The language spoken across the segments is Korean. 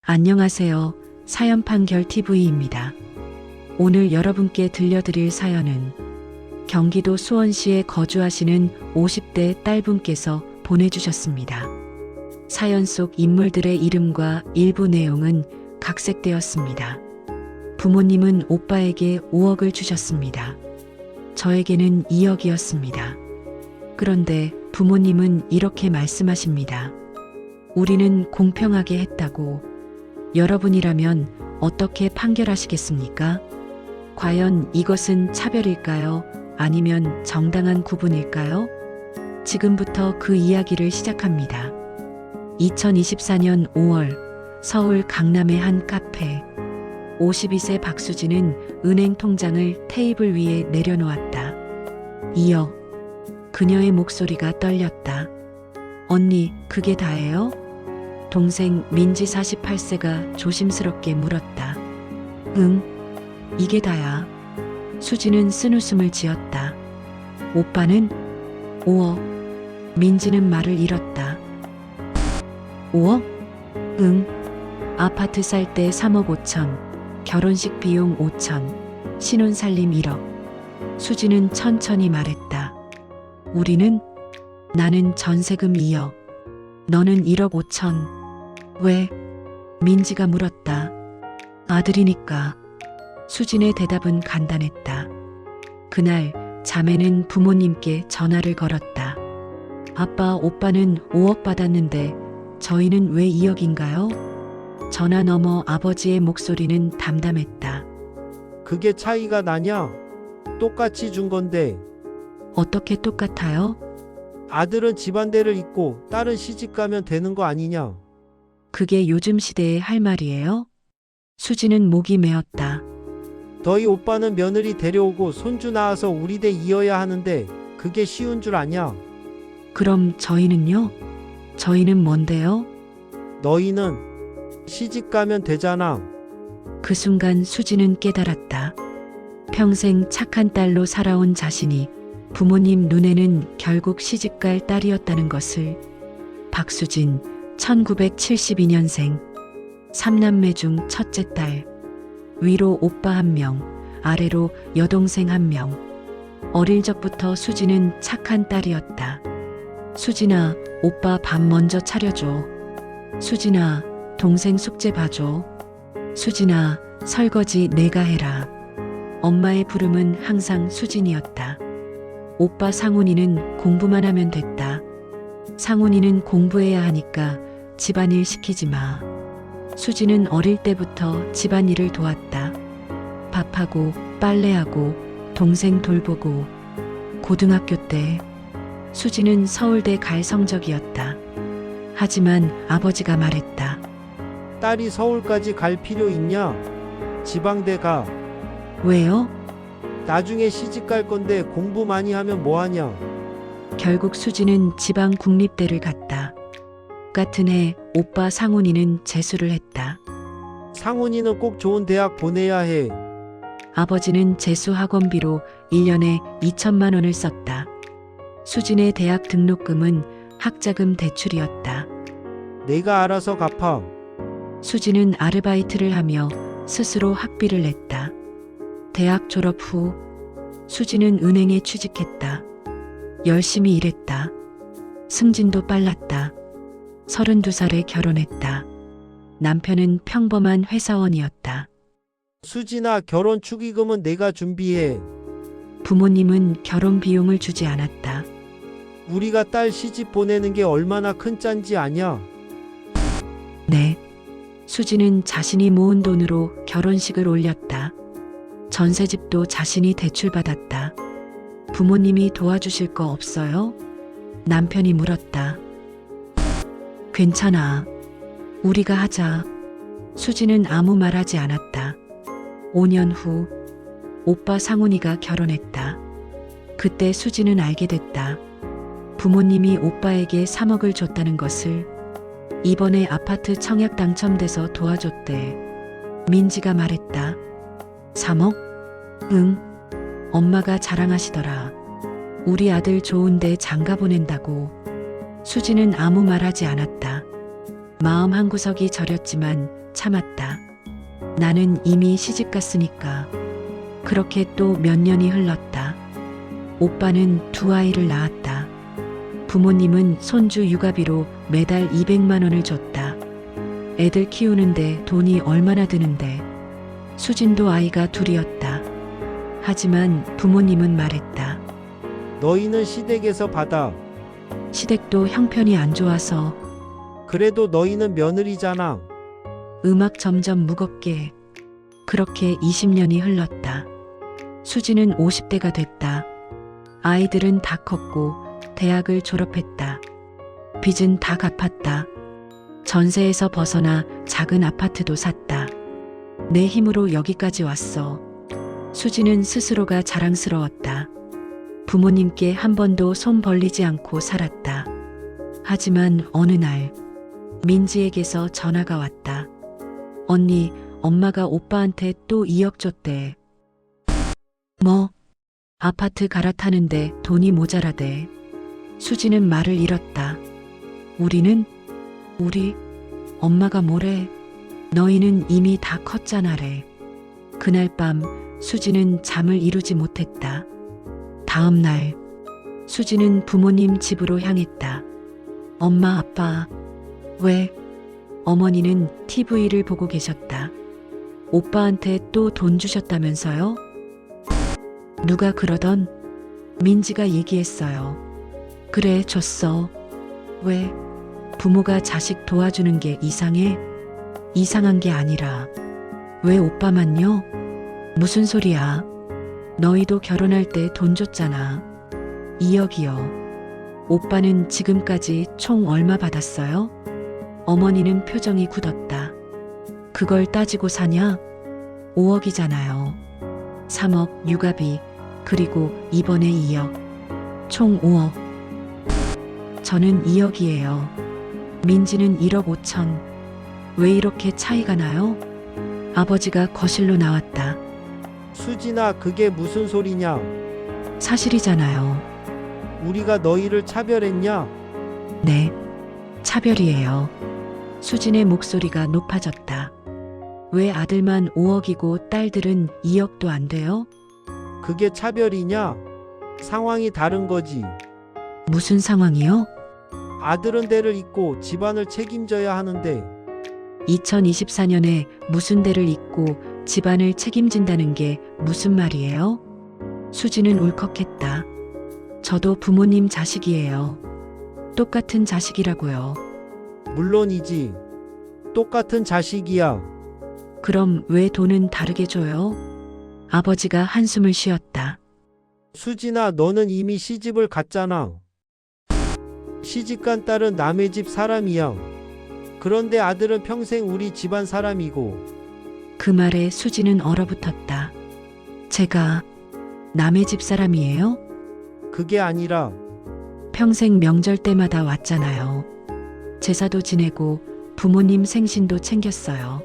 안녕하세요. 사연판결TV입니다. 오늘 여러분께 들려드릴 사연은 경기도 수원시에 거주하시는 50대 딸분께서 보내주셨습니다. 사연 속 인물들의 이름과 일부 내용은 각색되었습니다. 부모님은 오빠에게 5억을 주셨습니다. 저에게는 2억이었습니다. 그런데 부모님은 이렇게 말씀하십니다. 우리는 공평하게 했다고. 여러분이라면 어떻게 판결하시겠습니까? 과연 이것은 차별일까요? 아니면 정당한 구분일까요? 지금부터 그 이야기를 시작합니다. 2024년 5월 서울 강남의 한 카페. 52세 박수진은 은행 통장을 테이블 위에 내려놓았다. 2억. 그녀의 목소리가 떨렸다. 언니, 그게 다예요? 동생 민지 48세가 조심스럽게 물었다. 응, 이게 다야. 수지는 쓴웃음을 지었다. 오빠는? 5억. 민지는 말을 잃었다. 5억? 응. 아파트 살 때 3억 5천, 결혼식 비용 5천, 신혼살림 1억. 수지는 천천히 말했다. 우리는? 나는 전세금 2억. 너는 1억 5천. 왜? 민지가 물었다. 아들이니까. 수진의 대답은 간단했다. 그날 자매는 부모님께 전화를 걸었다. 아빠, 오빠는 5억 받았는데 저희는 왜 2억인가요? 전화 너머 아버지의 목소리는 담담했다. 그게 차이가 나냐? 똑같이 준 건데 어떻게 똑같아요? 아들은 집안대를 잇고 딸은 시집가면 되는 거 아니냐? 그게 요즘 시대의 할 말이에요? 수지는 목이 메었다. 너희 오빠는 며느리 데려오고 손주 낳아서 우리 대 이어야 하는데 그게 쉬운 줄 아냐? 그럼 저희는요? 저희는 뭔데요? 너희는 시집가면 되잖아. 그 순간 수지는 깨달았다. 평생 착한 딸로 살아온 자신이 부모님 눈에는 결국 시집갈 딸이었다는 것을. 박수진, 1972년생, 3남매 중 첫째 딸. 위로 오빠 1명, 아래로 여동생 1명. 어릴 적부터 수지는 착한 딸이었다. 수진아, 오빠 밥 먼저 차려줘. 수진아, 동생 숙제 봐줘. 수진아, 설거지 내가 해라. 엄마의 부름은 항상 수진이었다. 오빠 상훈이는 공부만 하면 됐다. 상훈이는 공부해야 하니까 집안일 시키지 마. 수지는 어릴 때부터 집안일을 도왔다. 밥하고 빨래하고 동생 돌보고. 고등학교 때 수지는 서울대 갈 성적이었다. 하지만 아버지가 말했다. 딸이 서울까지 갈 필요 있냐? 지방대 가. 왜요? 나중에 시집갈 건데 공부 많이 하면 뭐하냐? 결국 수지는 지방 국립대를 갔다. 같은 해 오빠 상훈이는 재수를 했다. 상훈이는 꼭 좋은 대학 보내야 해. 아버지는 재수 학원비로 1년에 2천만 원을 썼다. 수진의 대학 등록금은 학자금 대출이었다. 내가 알아서 갚아. 수진은 아르바이트를 하며 스스로 학비를 냈다. 대학 졸업 후 수진은 은행에 취직했다. 열심히 일했다. 승진도 빨랐다. 32살에 결혼했다. 남편은 평범한 회사원이었다. 수진아, 결혼 축의금은 내가 준비해. 부모님은 결혼 비용을 주지 않았다. 우리가 딸 시집 보내는 게 얼마나 큰 짠지 아냐? 네. 수지는 자신이 모은 돈으로 결혼식을 올렸다. 전세집도 자신이 대출받았다. 부모님이 도와주실 거 없어요? 남편이 물었다. 괜찮아. 우리가 하자. 수지는 아무 말 하지 않았다. 5년 후 오빠 상훈이가 결혼했다. 그때 수지는 알게 됐다. 부모님이 오빠에게 3억을 줬다는 것을. 이번에 아파트 청약 당첨돼서 도와줬대. 민지가 말했다. 3억? 응. 엄마가 자랑하시더라. 우리 아들 좋은데 장가 보낸다고. 수지는 아무 말하지 않았다. 마음 한구석이 저렸지만 참았다. 나는 이미 시집 갔으니까. 그렇게 또 몇 년이 흘렀다. 오빠는 두 아이를 낳았다. 부모님은 손주 육아비로 매달 200만 원을 줬다. 애들 키우는데 돈이 얼마나 드는데. 수진도 아이가 둘이었다. 하지만 부모님은 말했다. 너희는 시댁에서 받아. 시댁도 형편이 안 좋아서. 그래도 너희는 며느리잖아. 음악 점점 무겁게. 그렇게 20년이 흘렀다. 수지는 50대가 됐다. 아이들은 다 컸고 대학을 졸업했다. 빚은 다 갚았다. 전세에서 벗어나 작은 아파트도 샀다. 내 힘으로 여기까지 왔어. 수지는 스스로가 자랑스러웠다. 부모님께 한 번도 손 벌리지 않고 살았다. 하지만 어느 날 민지에게서 전화가 왔다. 언니, 엄마가 오빠한테 또 2억 줬대. 뭐? 아파트 갈아타는데 돈이 모자라대. 수지는 말을 잃었다. 우리? 엄마가 뭐래? 너희는 이미 다 컸잖아래. 그날 밤 수지는 잠을 이루지 못했다. 다음 날 수지는 부모님 집으로 향했다. 엄마, 아빠. 왜? 어머니는 TV를 보고 계셨다. 오빠한테 또 돈 주셨다면서요? 누가 그러던? 민지가 얘기했어요. 그래, 줬어. 왜? 부모가 자식 도와주는 게 이상해? 이상한 게 아니라 왜 오빠만요? 무슨 소리야? 너희도 결혼할 때 돈 줬잖아. 2억이요. 오빠는 지금까지 총 얼마 받았어요? 어머니는 표정이 굳었다. 그걸 따지고 사냐? 5억이잖아요. 3억 육아비, 그리고 이번에 2억. 총 5억. 저는 2억이에요. 민지는 1억 5천. 왜 이렇게 차이가 나요? 아버지가 거실로 나왔다. 수진아, 그게 무슨 소리냐? 사실이잖아요. 우리가 너희를 차별했냐? 네, 차별이에요. 수진의 목소리가 높아졌다. 왜 아들만 5억이고 딸들은 2억도 안 돼요? 그게 차별이냐? 상황이 다른 거지. 무슨 상황이요? 아들은 대를 잇고 집안을 책임져야 하는데 2024년에 무슨 대를 잇고 집안을 책임진다는 게 무슨 말이에요? 수지는 울컥했다. 저도 부모님 자식이에요. 똑같은 자식이라고요. 물론이지. 똑같은 자식이야. 그럼 왜 돈은 다르게 줘요? 아버지가 한숨을 쉬었다. 수진아, 너는 이미 시집을 갔잖아. 시집간 딸은 남의 집 사람이야. 그런데 아들은 평생 우리 집안 사람이고. 그 말에 수지는 얼어붙었다. 제가 남의 집 사람이에요? 그게 아니라 평생 명절 때마다 왔잖아요. 제사도 지내고 부모님 생신도 챙겼어요.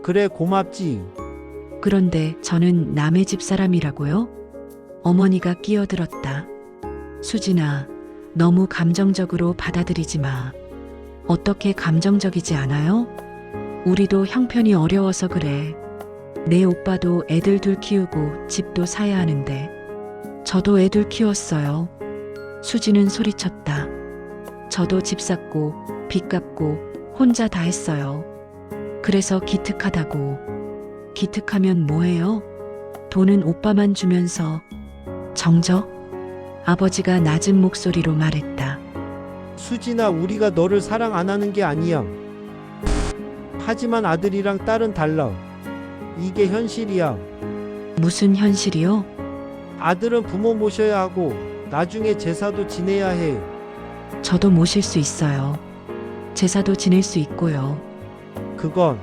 그래, 고맙지. 그런데 저는 남의 집 사람이라고요? 어머니가 끼어들었다. 수진아, 너무 감정적으로 받아들이지 마. 어떻게 감정적이지 않아요? 우리도 형편이 어려워서 그래. 내 오빠도 애들 둘 키우고 집도 사야 하는데. 저도 애들 키웠어요. 수지는 소리쳤다. 저도 집 샀고 빚 갚고 혼자 다 했어요. 그래서 기특하다고. 기특하면 뭐해요? 돈은 오빠만 주면서. 정적? 아버지가 낮은 목소리로 말했다. 수진아, 우리가 너를 사랑 안 하는 게 아니야. 하지만 아들이랑 딸은 달라. 이게 현실이야. 무슨 현실이요? 아들은 부모 모셔야 하고 나중에 제사도 지내야 해. 저도 모실 수 있어요. 제사도 지낼 수 있고요. 그건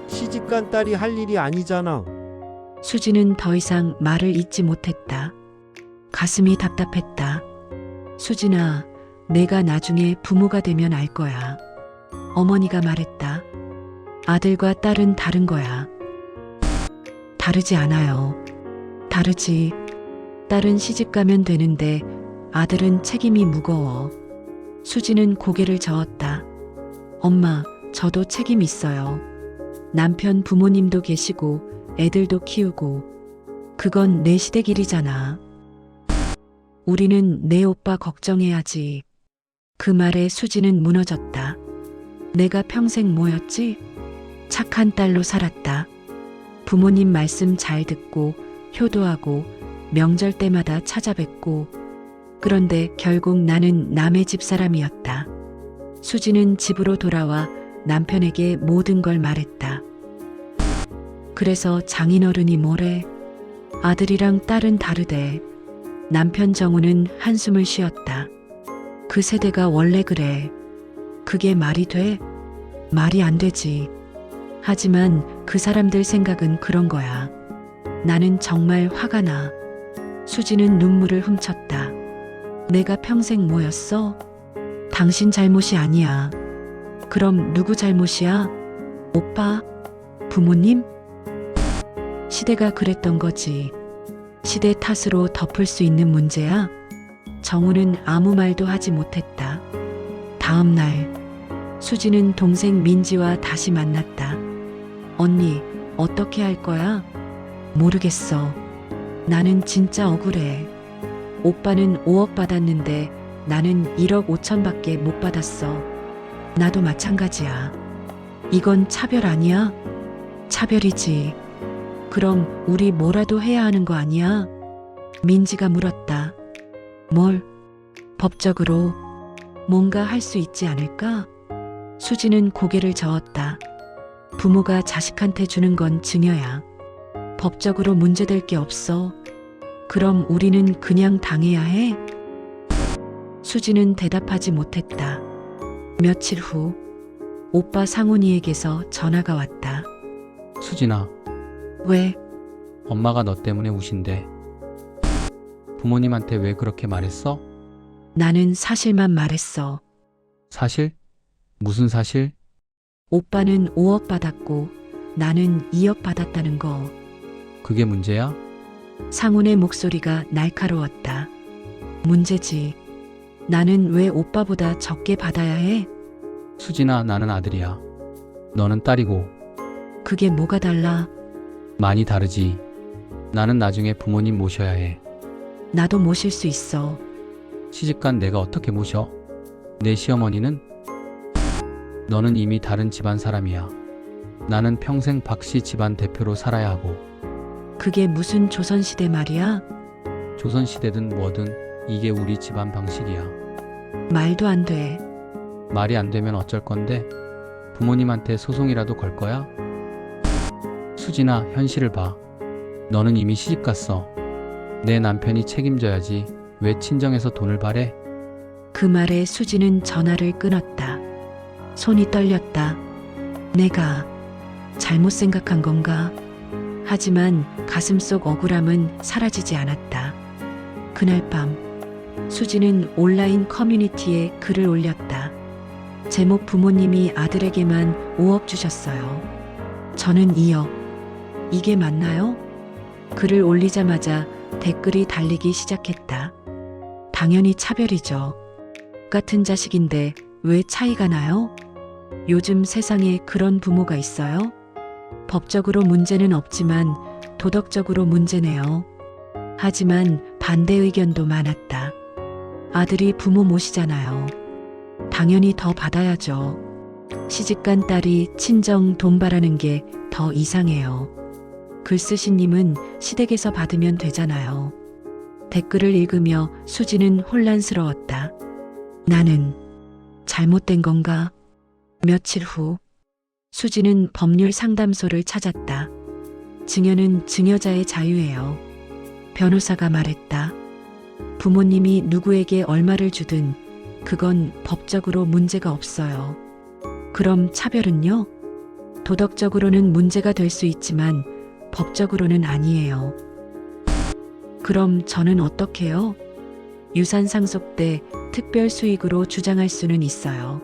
시집간 딸이 할 일이 아니잖아. 수지는 더 이상 말을 잇지 못했다. 가슴이 답답했다. 수진아, 내가 나중에 부모가 되면 알 거야. 어머니가 말했다. 아들과 딸은 다른 거야. 다르지 않아요. 다르지. 딸은 시집 가면 되는데 아들은 책임이 무거워. 수지는 고개를 저었다. 엄마, 저도 책임 있어요. 남편 부모님도 계시고 애들도 키우고 그건 내 시댁일이잖아. 우리는 내 오빠 걱정해야지. 그 말에 수지는 무너졌다. 내가 평생 뭐였지? 착한 딸로 살았다. 부모님 말씀 잘 듣고 효도하고 명절 때마다 찾아뵙고 그런데 결국 나는 남의 집 사람이었다. 수지는 집으로 돌아와 남편에게 모든 걸 말했다. 그래서 장인어른이 뭐래? 아들이랑 딸은 다르대. 남편 정우는 한숨을 쉬었다. 그 세대가 원래 그래. 그게 말이 돼? 말이 안 되지. 하지만 그 사람들 생각은 그런 거야. 나는 정말 화가 나. 수지는 눈물을 훔쳤다. 내가 평생 뭐였어? 당신 잘못이 아니야. 그럼 누구 잘못이야? 오빠? 부모님? 시대가 그랬던 거지. 시대 탓으로 덮을 수 있는 문제야? 정우는 아무 말도 하지 못했다. 다음 날, 수지는 동생 민지와 다시 만났다. 언니, 어떻게 할 거야? 모르겠어. 나는 진짜 억울해. 오빠는 5억 받았는데 나는 1억 5천밖에 못 받았어. 나도 마찬가지야. 이건 차별 아니야? 차별이지. 그럼 우리 뭐라도 해야 하는 거 아니야? 민지가 물었다. 뭘? 법적으로 뭔가 할 수 있지 않을까? 수지는 고개를 저었다. 부모가 자식한테 주는 건 증여야. 법적으로 문제될 게 없어. 그럼 우리는 그냥 당해야 해? 수지는 대답하지 못했다. 며칠 후 오빠 상훈이에게서 전화가 왔다. 수진아, 왜? 엄마가 너 때문에 우신대. 부모님한테 왜 그렇게 말했어? 나는 사실만 말했어. 사실? 무슨 사실? 오빠는 5억 받았고 나는 2억 받았다는 거. 그게 문제야? 상훈의 목소리가 날카로웠다. 문제지. 나는 왜 오빠보다 적게 받아야 해? 수진아, 나는 아들이야. 너는 딸이고. 그게 뭐가 달라? 많이 다르지. 나는 나중에 부모님 모셔야 해. 나도 모실 수 있어. 시집간 내가 어떻게 모셔? 내 시어머니는? 너는 이미 다른 집안 사람이야. 나는 평생 박씨 집안 대표로 살아야 하고. 그게 무슨 조선시대 말이야? 조선시대든 뭐든 이게 우리 집안 방식이야. 말도 안 돼. 말이 안 되면 어쩔 건데? 부모님한테 소송이라도 걸 거야? 수진아, 현실을 봐. 너는 이미 시집 갔어. 내 남편이 책임져야지. 왜 친정에서 돈을 바래? 그 말에 수지는 전화를 끊었다. 손이 떨렸다. 내가 잘못 생각한 건가? 하지만 가슴속 억울함은 사라지지 않았다. 그날 밤 수지는 온라인 커뮤니티에 글을 올렸다. 제목 부모님이 아들에게만 5억 주셨어요. 저는 2억. 이게 맞나요? 글을 올리자마자 댓글이 달리기 시작했다. 당연히 차별이죠. 같은 자식인데 왜 차이가 나요? 요즘 세상에 그런 부모가 있어요? 법적으로 문제는 없지만 도덕적으로 문제네요. 하지만 반대 의견도 많았다. 아들이 부모 모시잖아요. 당연히 더 받아야죠. 시집간 딸이 친정 돈 바라는 게 더 이상해요. 글 쓰신 님은 시댁에서 받으면 되잖아요. 댓글을 읽으며 수지는 혼란스러웠다. 나는 잘못된 건가? 며칠 후 수지는 법률 상담소를 찾았다. 증여는 증여자의 자유예요. 변호사가 말했다. 부모님이 누구에게 얼마를 주든 그건 법적으로 문제가 없어요. 그럼 차별은요? 도덕적으로는 문제가 될 수 있지만 법적으로는 아니에요. 그럼 저는 어떻게요? 유산 상속 때 특별 수익으로 주장할 수는 있어요.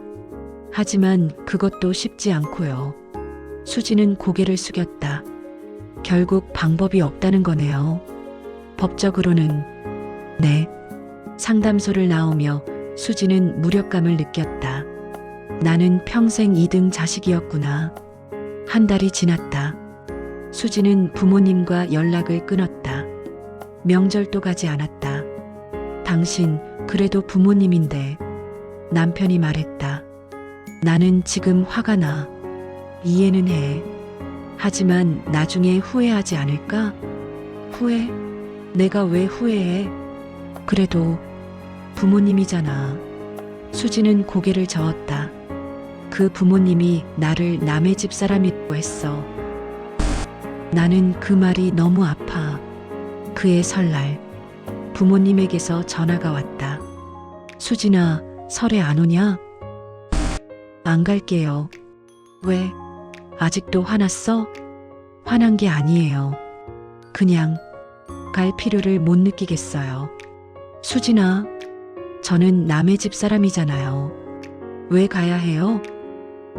하지만 그것도 쉽지 않고요. 수지는 고개를 숙였다. 결국 방법이 없다는 거네요. 법적으로는. 네. 상담소를 나오며 수지는 무력감을 느꼈다. 나는 평생 2등 자식이었구나. 한 달이 지났다. 수지는 부모님과 연락을 끊었다. 명절도 가지 않았다. 당신 그래도 부모님인데. 남편이 말했다. 나는 지금 화가 나. 이해는 해. 하지만 나중에 후회하지 않을까? 후회? 내가 왜 후회해? 그래도 부모님이잖아. 수지는 고개를 저었다. 그 부모님이 나를 남의 집 사람이라고 했어. 나는 그 말이 너무 아파. 그해 설날 부모님에게서 전화가 왔다. 수진아, 설에 안 오냐? 안 갈게요. 왜? 아직도 화났어? 화난 게 아니에요. 그냥 갈 필요를 못 느끼겠어요. 수진아, 저는 남의 집 사람이잖아요. 왜 가야 해요?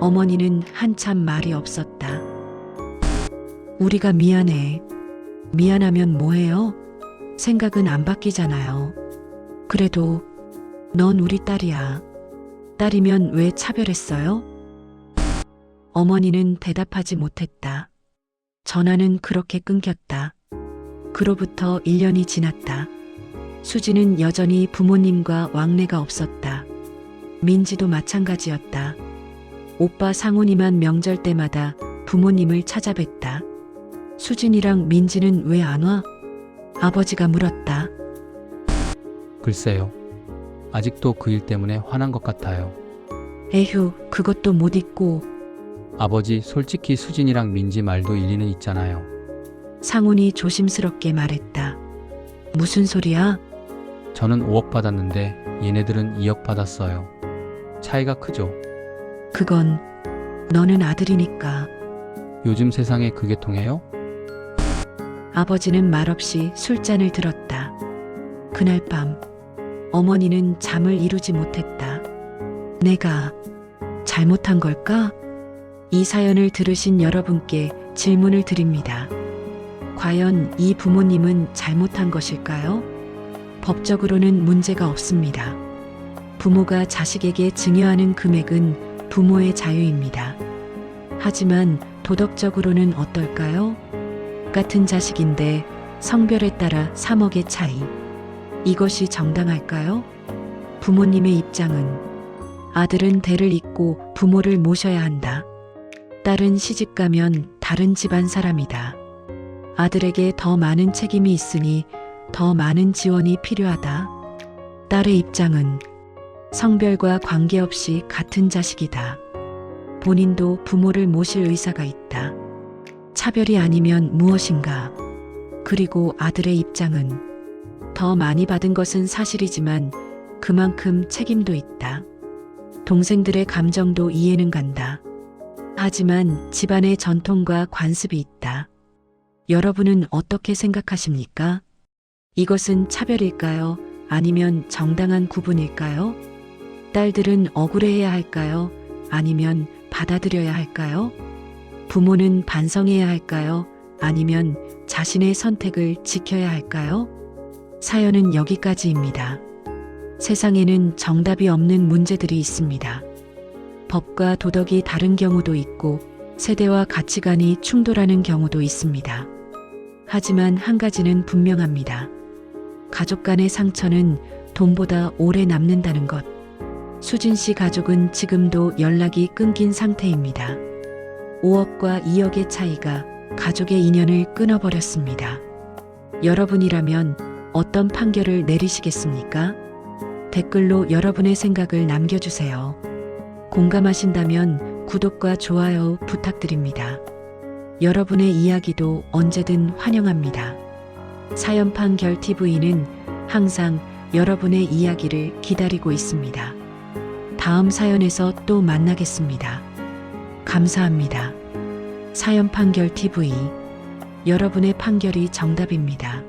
어머니는 한참 말이 없었다. 우리가 미안해. 미안하면 뭐해요? 생각은 안 바뀌잖아요. 그래도 넌 우리 딸이야. 딸이면 왜 차별했어요? 어머니는 대답하지 못했다. 전화는 그렇게 끊겼다. 그로부터 1년이 지났다. 수지는 여전히 부모님과 왕래가 없었다. 민지도 마찬가지였다. 오빠 상훈이만 명절 때마다 부모님을 찾아뵀다. 수진이랑 민지는 왜 안 와? 아버지가 물었다. 글쎄요. 아직도 그 일 때문에 화난 것 같아요. 에휴, 그것도 못 잊고. 아버지, 솔직히 수진이랑 민지 말도 일리는 있잖아요. 상훈이 조심스럽게 말했다. 무슨 소리야? 저는 5억 받았는데 얘네들은 2억 받았어요. 차이가 크죠. 그건 너는 아들이니까. 요즘 세상에 그게 통해요? 아버지는 말없이 술잔을 들었다. 그날 밤 어머니는 잠을 이루지 못했다. 내가 잘못한 걸까? 이 사연을 들으신 여러분께 질문을 드립니다. 과연 이 부모님은 잘못한 것일까요? 법적으로는 문제가 없습니다. 부모가 자식에게 증여하는 금액은 부모의 자유입니다. 하지만 도덕적으로는 어떨까요? 같은 자식인데 성별에 따라 3억의 차이. 이것이 정당할까요? 부모님의 입장은 아들은 대를 잇고 부모를 모셔야 한다. 딸은 시집가면 다른 집안 사람이다. 아들에게 더 많은 책임이 있으니 더 많은 지원이 필요하다. 딸의 입장은 성별과 관계없이 같은 자식이다. 본인도 부모를 모실 의사가 있다. 차별이 아니면 무엇인가? 그리고 아들의 입장은 더 많이 받은 것은 사실이지만 그만큼 책임도 있다. 동생들의 감정도 이해는 간다. 하지만 집안의 전통과 관습이 있다. 여러분은 어떻게 생각하십니까? 이것은 차별일까요? 아니면 정당한 구분일까요? 딸들은 억울해해야 할까요? 아니면 받아들여야 할까요? 부모는 반성해야 할까요? 아니면 자신의 선택을 지켜야 할까요? 사연은 여기까지입니다. 세상에는 정답이 없는 문제들이 있습니다. 법과 도덕이 다른 경우도 있고 세대와 가치관이 충돌하는 경우도 있습니다. 하지만 한 가지는 분명합니다. 가족 간의 상처는 돈보다 오래 남는다는 것. 수진 씨 가족은 지금도 연락이 끊긴 상태입니다. 5억과 2억의 차이가 가족의 인연을 끊어버렸습니다. 여러분이라면 어떤 판결을 내리시겠습니까? 댓글로 여러분의 생각을 남겨주세요. 공감하신다면 구독과 좋아요 부탁드립니다. 여러분의 이야기도 언제든 환영합니다. 사연 판결 TV는 항상 여러분의 이야기를 기다리고 있습니다. 다음 사연에서 또 만나겠습니다. 감사합니다. 사연 판결 TV. 여러분의 판결이 정답입니다.